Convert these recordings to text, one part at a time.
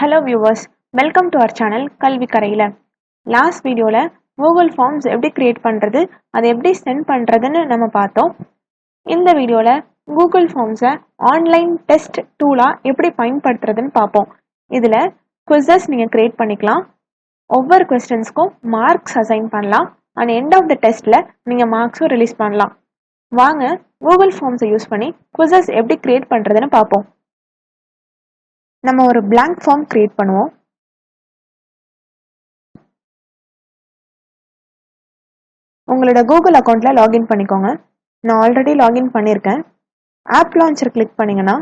Hello viewers, welcome to our channel கல்வி கரையில. Last வீடியோல கூகுள் ஃபார்ம்ஸ் எப்படி கிரியேட் பண்றது, அதை எப்படி சென்ட் பண்றதுன்னு நம்ம பார்த்தோம். இந்த வீடியோல கூகுள் ஃபார்ம்ஸை ஆன்லைன் டெஸ்ட் டூலா எப்படி பயன்படுத்துறதுன்னு பார்ப்போம். இதுல குவிசஸ் நீங்க கிரியேட் பண்ணிக்கலாம், ஒவ்வொரு கொஸ்டின்ஸ்க்கும் மார்க்ஸ் அசைன் பண்ணலாம், அண்ட் எண்ட் ஆஃப் த டெஸ்ட்ல நீங்க மார்க்ஸும் ரிலீஸ் பண்ணலாம். வாங்க கூகுள் ஃபார்ம்ஸை யூஸ் பண்ணி குவிசஸ் எப்படி கிரியேட் பண்றதுன்னு பார்ப்போம். நம்ம ஒரு blank ஃபார்ம் கிரியேட் பண்ணுவோம். உங்களோட கூகுள் அக்கௌண்ட்ல லாகின் பண்ணிக்கோங்க. நான் ஆல்ரெடி லாகின் பண்ணியிருக்கேன். ஆப் லான்ச்சர் கிளிக் பண்ணீங்கன்னா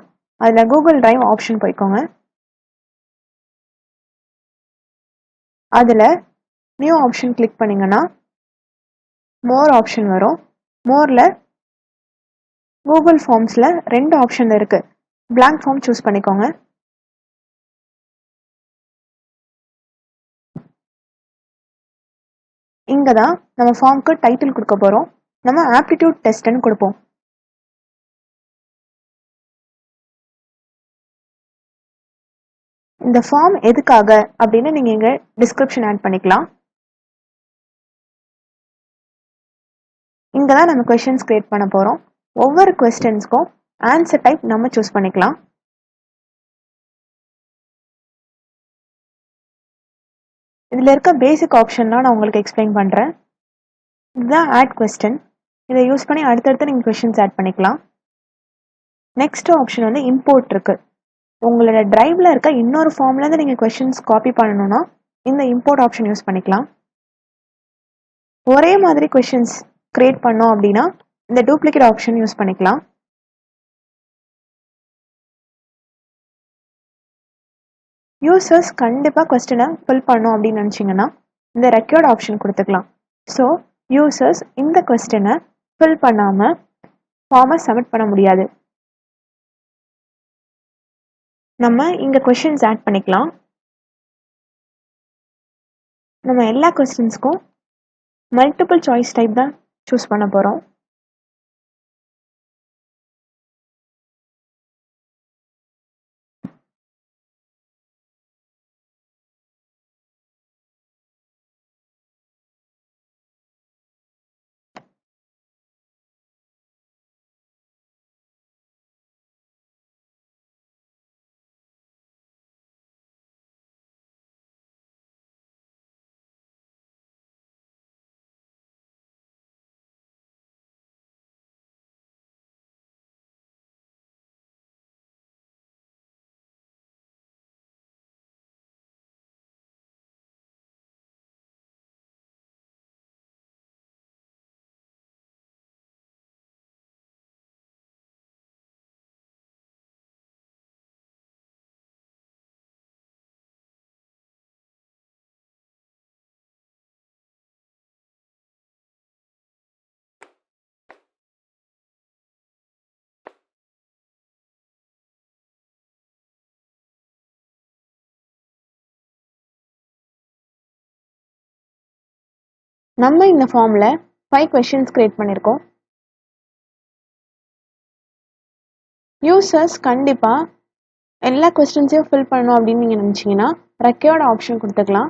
அதில் கூகுள் டிரைவ் ஆப்ஷன் போய்க்கோங்க. அதில் நியூ ஆப்ஷன் கிளிக் பண்ணீங்கன்னா மோர் ஆப்ஷன் வரும். மோரில் கூகுள் ஃபார்ம்ஸில் 2 ஆப்ஷன் இருக்குது. blank ஃபார்ம் சூஸ் பண்ணிக்கோங்க. இங்கே தான் நம்ம ஃபார்முக்கு டைட்டில் கொடுக்க போகிறோம். நம்ம ஆப்டிடியூட் டெஸ்ட்னு கொடுப்போம். இந்த ஃபார்ம் எதுக்காக அப்படின்னு நீங்கள் இங்கே டிஸ்கிரிப்ஷன் ஆட் பண்ணிக்கலாம். இங்கே தான் நம்ம கொஸ்டின்ஸ் கிரியேட் பண்ண போகிறோம். ஒவ்வொரு கொஸ்டின்ஸ்க்கும் ஆன்சர் டைப் நம்ம சூஸ் பண்ணிக்கலாம். இதில் இருக்க பேசிக் ஆப்ஷன்லாம் நான் உங்களுக்கு எக்ஸ்பிளைன் பண்ணுறேன். இதுதான் ஆட் கொஸ்டின். இதை யூஸ் பண்ணி அடுத்தடுத்து நீங்கள் கொஸ்டின்ஸ் ஆட் பண்ணிக்கலாம். நெக்ஸ்ட் ஆப்ஷன் வந்து இம்போர்ட் இருக்குது. உங்களோட டிரைவில் இருக்க இன்னொரு ஃபார்ம்லேருந்து நீங்கள் கொஸ்டின்ஸ் காப்பி பண்ணணும்னா இந்த இம்போர்ட் ஆப்ஷன் யூஸ் பண்ணிக்கலாம். ஒரே மாதிரி கொஸ்டின்ஸ் கிரியேட் பண்ணோம் அப்படின்னா இந்த டூப்ளிகேட் ஆப்ஷன் யூஸ் பண்ணிக்கலாம். யூசர்ஸ் கண்டிப்பாக கொஸ்டினை ஃபில் பண்ணோம் அப்படின்னு நினச்சிங்கன்னா இந்த ரெக்கார்ட் ஆப்ஷன் கொடுத்துக்கலாம். ஸோ யூசர்ஸ் இந்த கொஸ்டினை ஃபில் பண்ணாமல் ஃபார்மை சப்மிட் பண்ண முடியாது. நம்ம இங்கே கொஸ்டின்ஸ் ஆட் பண்ணிக்கலாம். நம்ம எல்லா கொஸ்டின்ஸ்க்கும் மல்டிபிள் சாய்ஸ் டைப் தான் சூஸ் பண்ண போகிறோம். நம்ம இந்த ஃபார்மில் 5 கொஸ்டின்ஸ் கிரியேட் பண்ணியிருக்கோம். யூசர்ஸ் கண்டிப்பாக எல்லா கொஸ்டின்ஸையும் ஃபில் பண்ணணும் அப்படின்னு நீங்கள் நினச்சிங்கன்னா ரெக்கார்ட் ஆப்ஷன் கொடுத்துக்கலாம்.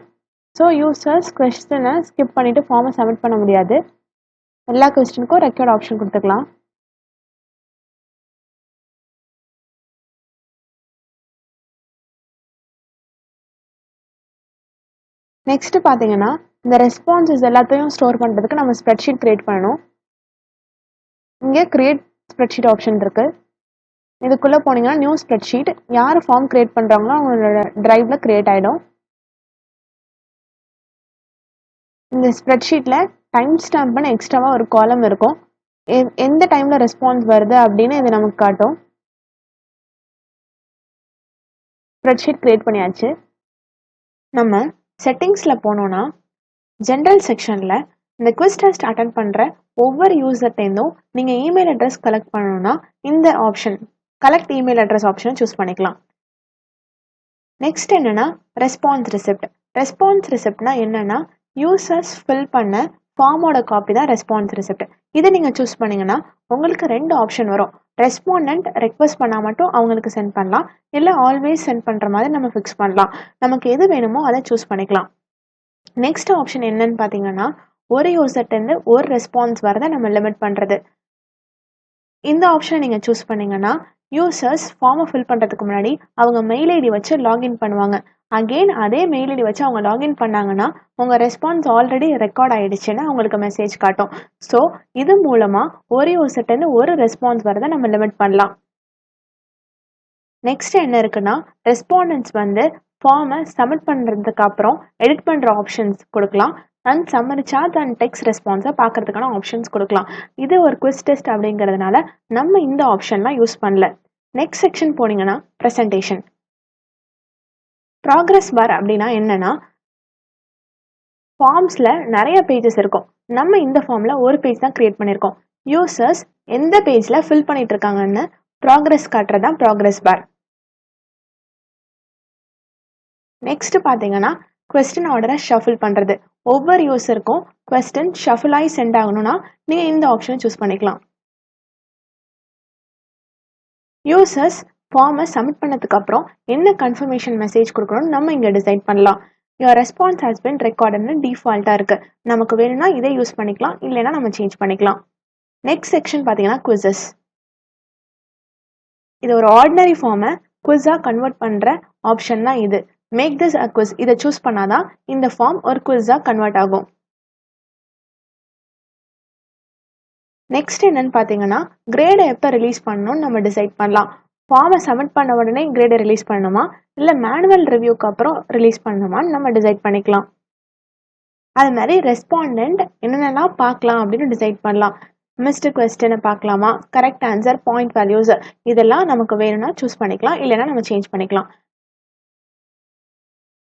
ஸோ யூசர்ஸ் கொஸ்டினை ஸ்கிப் பண்ணிவிட்டு ஃபார்மை சப்மிட் பண்ண முடியாது. எல்லா கொஸ்டினுக்கும் ரெக்கார்ட் ஆப்ஷன் கொடுத்துக்கலாம். நெக்ஸ்ட் பார்த்தீங்கன்னா இந்த ரெஸ்பான்சஸ் எல்லாத்தையும் ஸ்டோர் பண்ணுறதுக்கு நம்ம ஸ்ப்ரெட்ஷீட் கிரியேட் பண்ணணும். இங்கே கிரியேட் ஸ்ப்ரெட்ஷீட் ஆப்ஷன் இருக்குது. இதுக்குள்ளே போனீங்கன்னா நியூ ஸ்ப்ரெட்ஷீட், யார் ஃபார்ம் கிரியேட் பண்ணுறாங்களோ அவங்களோட டிரைவில் கிரியேட் ஆகிடும். இந்த ஸ்ப்ரெட்ஷீட்டில் டைம் ஸ்டாம்ப்னு எக்ஸ்ட்ராவாக ஒரு காலம் இருக்கும். எந்த டைமில் ரெஸ்பான்ஸ் வருது அப்படின்னு இது நமக்கு காட்டும். ஸ்ப்ரெட்ஷீட் கிரியேட் பண்ணியாச்சு. நம்ம செட்டிங்ஸில் போனோன்னா ஜென்ரல் செக்ஷனில் இந்த குவிஸ் டெஸ்ட் அட்டென்ட் பண்ணுற ஒவ்வொரு யூசர்ட்டேருந்தும் நீங்கள் இமெயில் அட்ரஸ் கலெக்ட் பண்ணணும்னா இந்த ஆப்ஷன் கலெக்ட் இமெயில் அட்ரஸ் ஆப்ஷனை சூஸ் பண்ணிக்கலாம். நெக்ஸ்ட் என்னென்னா ரெஸ்பான்ஸ் ரிசிப்ட். ரெஸ்பான்ஸ் ரிசிப்ட்னா என்னென்னா யூசர்ஸ் ஃபில் பண்ண ஃபார்மோட காப்பி தான் ரெஸ்பான்ஸ் ரிசிப்ட். இதை நீங்கள் சூஸ் பண்ணிங்கன்னா உங்களுக்கு 2 ஆப்ஷன் வரும். ரெஸ்பாண்டன்ட் ரெக்வஸ்ட் பண்ணால் மட்டும் அவங்களுக்கு சென்ட் பண்ணலாம், இல்லை ஆல்வேஸ் சென்ட் பண்ணுற மாதிரி நம்ம ஃபிக்ஸ் பண்ணலாம். நமக்கு எது வேணுமோ அதை சூஸ் பண்ணிக்கலாம். நெக்ஸ்ட் ஆப்ஷன் என்னன்னு பார்த்தீங்கன்னா, ஒரு யூசர்ட்டேருந்து ஒரு ரெஸ்பான்ஸ் வரதை நம்ம லிமிட் பண்ணுறது. இந்த ஆப்ஷனை நீங்கள் சூஸ் பண்ணிங்கன்னா யூசர்ஸ் ஃபார்மை ஃபில் பண்ணுறதுக்கு முன்னாடி அவங்க மெயில் ஐடி வச்சு லாகின் பண்ணுவாங்க. அகெயின் அதே மெயில் ஐடி வச்சு அவங்க லாகின் பண்ணாங்கன்னா உங்கள் ரெஸ்பான்ஸ் ஆல்ரெடி ரெக்கார்ட் ஆகிடுச்சுன்னு அவங்களுக்கு மெசேஜ் காட்டும். ஸோ இது மூலமாக ஒரு யூசர்ட்டேருந்து ஒரு ரெஸ்பான்ஸ் வரதை நம்ம லிமிட் பண்ணலாம். நெக்ஸ்ட் என்ன இருக்குன்னா, ரெஸ்பாண்டன்ஸ் ஃபார்மை சப்மிட் பண்ணுறதுக்கு அப்புறம் எடிட் பண்ணுற ஆப்ஷன்ஸ் கொடுக்கலாம். And summary chart and text ரெஸ்பான்ஸை பார்க்கறதுக்கான ஆப்ஷன்ஸ் கொடுக்கலாம். இது ஒரு குவிஸ் டெஸ்ட் அப்படிங்கிறதுனால நம்ம இந்த ஆப்ஷன்லாம் யூஸ் பண்ணல. நெக்ஸ்ட் செக்ஷன் போனீங்கன்னா ப்ரெசன்டேஷன். ப்ராக்ரஸ் பார் அப்படின்னா என்னன்னா, ஃபார்ம்ஸில் நிறைய பேஜஸ் இருக்கும். நம்ம இந்த ஃபார்மில் ஒரு பேஜ் தான் கிரியேட் பண்ணியிருக்கோம். யூசர்ஸ் எந்த பேஜில் ஃபில் பண்ணிட்டு இருக்காங்கன்னு ப்ராக்ரஸ் காட்டுறது தான் ப்ராக்ரஸ் பார். நெக்ஸ்ட் பார்த்தீங்கன்னா கொஸ்டின் ஆர்டரை ஷஃபில் பண்ணுறது. ஒவ்வொரு யூசருக்கும் கொஸ்டின் ஷஃபில் ஆகி சென்ட் ஆகணும்னா நீங்கள் இந்த ஆப்ஷனை சூஸ் பண்ணிக்கலாம். யூசர்ஸ் ஃபார்மை சப்மிட் பண்ணதுக்கு அப்புறம் என்ன கன்ஃபர்மேஷன் மெசேஜ் கொடுக்கணும்னு நம்ம இங்கே டிசைட் பண்ணலாம். யுவர் ரெஸ்பான்ஸ் ஹஸ் பின் ரெக்கார்டுன்னு டிஃபால்ட்டாக இருக்குது. நமக்கு வேணும்னா இதை யூஸ் பண்ணிக்கலாம், இல்லைன்னா நம்ம சேஞ்ச் பண்ணிக்கலாம். நெக்ஸ்ட் செக்ஷன் பார்த்தீங்கன்னா குவிசஸ். இது ஒரு ஆர்டினரி ஃபார்மை குவிஸாக கன்வெர்ட் பண்ணுற ஆப்ஷன் தான் இது. மேக் திஸ் அ குவிஸ் இதை சூஸ் பண்ணாதான் இந்த ஃபார்ம் ஒரு குவிஸாக கன்வெர்ட் ஆகும். நெக்ஸ்ட் என்னன்னு பார்த்தீங்கன்னா, கிரேடை எப்போ ரிலீஸ் பண்ணணும்னு நம்ம டிசைட் பண்ணலாம். ஃபார்மை சப்மிட் பண்ண உடனே கிரேடை ரிலீஸ் பண்ணணுமா, இல்லை மேனுவல் ரிவ்யூக்கு அப்புறம் ரிலீஸ் பண்ணணுமான்னு நம்ம டிசைட் பண்ணிக்கலாம். அது மாதிரி ரெஸ்பாண்டன்ட் என்னென்னலாம் பார்க்கலாம் அப்படின்னு டிசைட் பண்ணலாம். மிஸ்டு கொஸ்டினை பார்க்கலாமா, கரெக்ட் ஆன்சர், பாயிண்ட் வேல்யூஸ், இதெல்லாம் நமக்கு வேணும்னா சூஸ் பண்ணிக்கலாம், இல்லைன்னா நம்ம சேஞ்ச் பண்ணிக்கலாம்.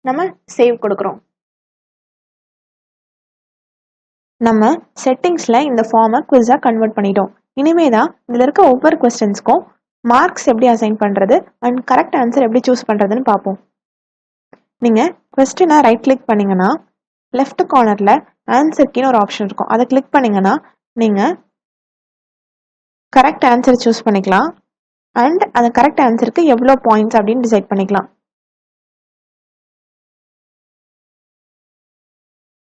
நம்ம சேவ் கொடுக்குறோம். நம்ம செட்டிங்ஸில் இந்த ஃபார்மை குவிஸாக கன்வெர்ட் பண்ணிட்டோம். இனிமே தான் இதில் இருக்க ஒவ்வொரு கொஸ்டின்ஸ்க்கும் மார்க்ஸ் எப்படி அசைன் பண்ணுறது அண்ட் கரெக்ட் ஆன்சர் எப்படி சூஸ் பண்ணுறதுன்னு பார்ப்போம். நீங்கள் கொஸ்டினை ரைட் கிளிக் பண்ணிங்கன்னா லெஃப்ட் கார்னரில் ஆன்சர் கீன்னு ஒரு ஆப்ஷன் இருக்கும். அதை கிளிக் பண்ணிங்கன்னா நீங்கள் கரெக்ட் ஆன்சர் சூஸ் பண்ணிக்கலாம் அண்ட் அந்த கரெக்ட் ஆன்சருக்கு எவ்வளோ பாயிண்ட்ஸ் அப்படின்னு டிசைட் பண்ணிக்கலாம்.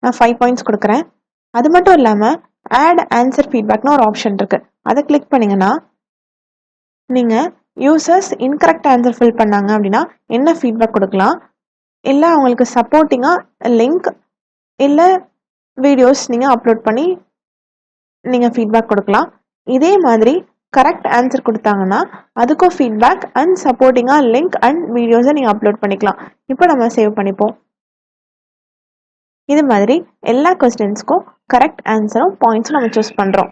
நான் 5 பாயிண்ட்ஸ் கொடுக்குறேன். அது மட்டும் இல்லாமல் ஆட் ஆன்சர் ஃபீட்பேக்னு ஒரு ஆப்ஷன் இருக்குது. அதை கிளிக் பண்ணிங்கன்னா நீங்கள் யூசர்ஸ் இன்கரெக்ட் ஆன்சர் ஃபில் பண்ணாங்க அப்படின்னா என்ன ஃபீட்பேக் கொடுக்கலாம், இல்லை அவங்களுக்கு சப்போர்ட்டிங்காக லிங்க் இல்லை வீடியோஸ் நீங்கள் அப்லோட் பண்ணி நீங்கள் ஃபீட்பேக் கொடுக்கலாம். இதே மாதிரி கரெக்ட் ஆன்சர் கொடுத்தாங்கன்னா அதுக்கும் ஃபீட்பேக் அண்ட் சப்போர்ட்டிங்காக லிங்க் அண்ட் வீடியோஸை நீங்கள் அப்லோட் பண்ணிக்கலாம். இப்போ நம்ம சேவ் பண்ணிப்போம். இது மாதிரி எல்லா கொஸ்டின்ஸ்க்கும் கரெக்ட் ஆன்சரும் பாயிண்ட்ஸும் நம்ம சூஸ் பண்ணுறோம்.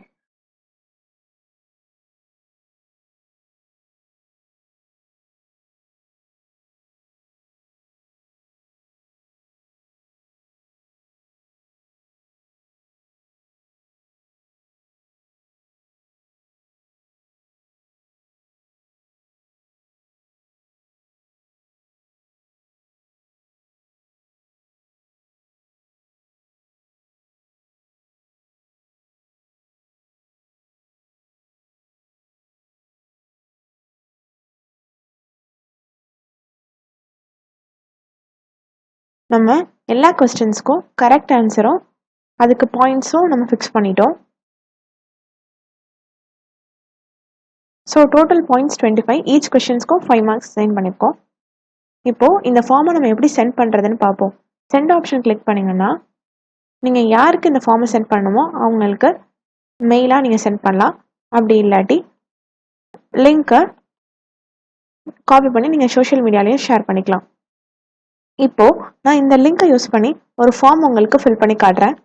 நம்ம எல்லா கொஸ்டின்ஸ்க்கும் கரெக்ட் ஆன்சரும் அதுக்கு பாயிண்ட்ஸும் நம்ம ஃபிக்ஸ் பண்ணிட்டோம். So total points 25. ஈச் கொஸ்டின்ஸ்க்கும் 5 மார்க்ஸ் சைன் பண்ணியிருக்கோம். இப்போது இந்த ஃபார்மை நம்ம எப்படி சென்ட் பண்ணுறதுன்னு பார்ப்போம். சென்ட் ஆப்ஷன் கிளிக் பண்ணிங்கன்னா நீங்கள் யாருக்கு இந்த ஃபார்மை சென்ட் பண்ணணுமோ அவங்களுக்கு மெயிலாக நீங்கள் சென்ட் பண்ணலாம். அப்படி இல்லாட்டி லிங்க்கை காப்பி பண்ணி நீங்கள் சோஷியல் மீடியாலையும் ஷேர் பண்ணிக்கலாம். இப்போது நான் இந்த லிங்கை யூஸ் பண்ணி ஒரு ஃபார்ம் உங்களுக்கு ஃபில் பண்ணி காட்டுறேன்.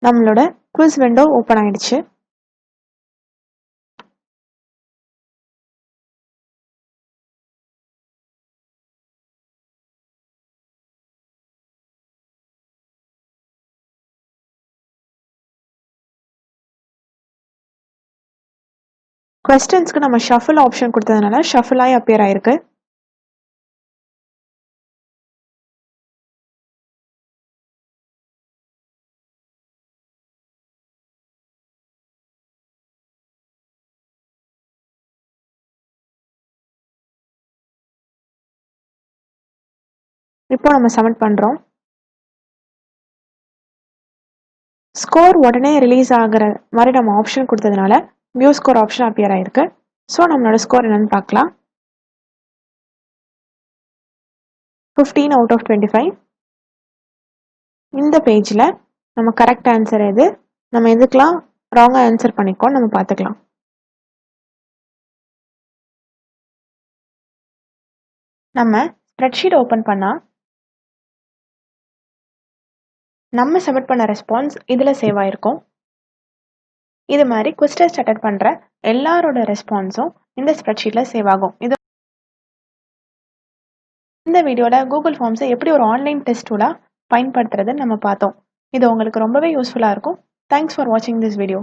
நம்மளோட குவிஸ் விண்டோ ஓப்பன் ஆயிடுச்சு. கொஸ்டின்ஸ்க்கு நம்ம ஷஃபிள் ஆப்ஷன் கொடுத்ததுனால ஷஃபிள் ஆகி அப்பியர் ஆயிருக்கு. இப்போ நம்ம சப்மிட் பண்ணுறோம். ஸ்கோர் உடனே ரிலீஸ் ஆகிற மாதிரி நம்ம ஆப்ஷன் கொடுத்ததுனால வியூ ஸ்கோர் ஆப்ஷன் அப்பியர் ஆயிருக்கு. ஸோ நம்மளோட ஸ்கோர் என்னன்னு பார்க்கலாம். 15 out of 25. இந்த பேஜில் நம்ம கரெக்ட் ஆன்சர் எது, நம்ம எதுக்கெலாம் ராங்காக ஆன்சர் பண்ணிக்கோம் நம்ம பார்த்துக்கலாம். நம்ம ஸ்ப்ரெட்ஷீட் ஓப்பன் பண்ணால் நம்ம சப்மிட் பண்ண ரெஸ்பான்ஸ் இதில் சேவ் ஆகிருக்கும். இது மாதிரி குவிஸ் டெஸ்ட் அட்டெண்ட் பண்ணுற எல்லாரோட ரெஸ்பான்ஸும் இந்த ஸ்ப்ரெட்ஷீட்டில் சேவ் ஆகும். இந்த வீடியோவில் கூகுள் ஃபார்ம்ஸை எப்படி ஒரு ஆன்லைன் டெஸ்ட் டூலாக பயன்படுத்துறதுன்னு நம்ம பார்த்தோம். இது உங்களுக்கு ரொம்பவே யூஸ்ஃபுல்லாக இருக்கும். தேங்க்ஸ் ஃபார் வாட்சிங் திஸ் வீடியோ.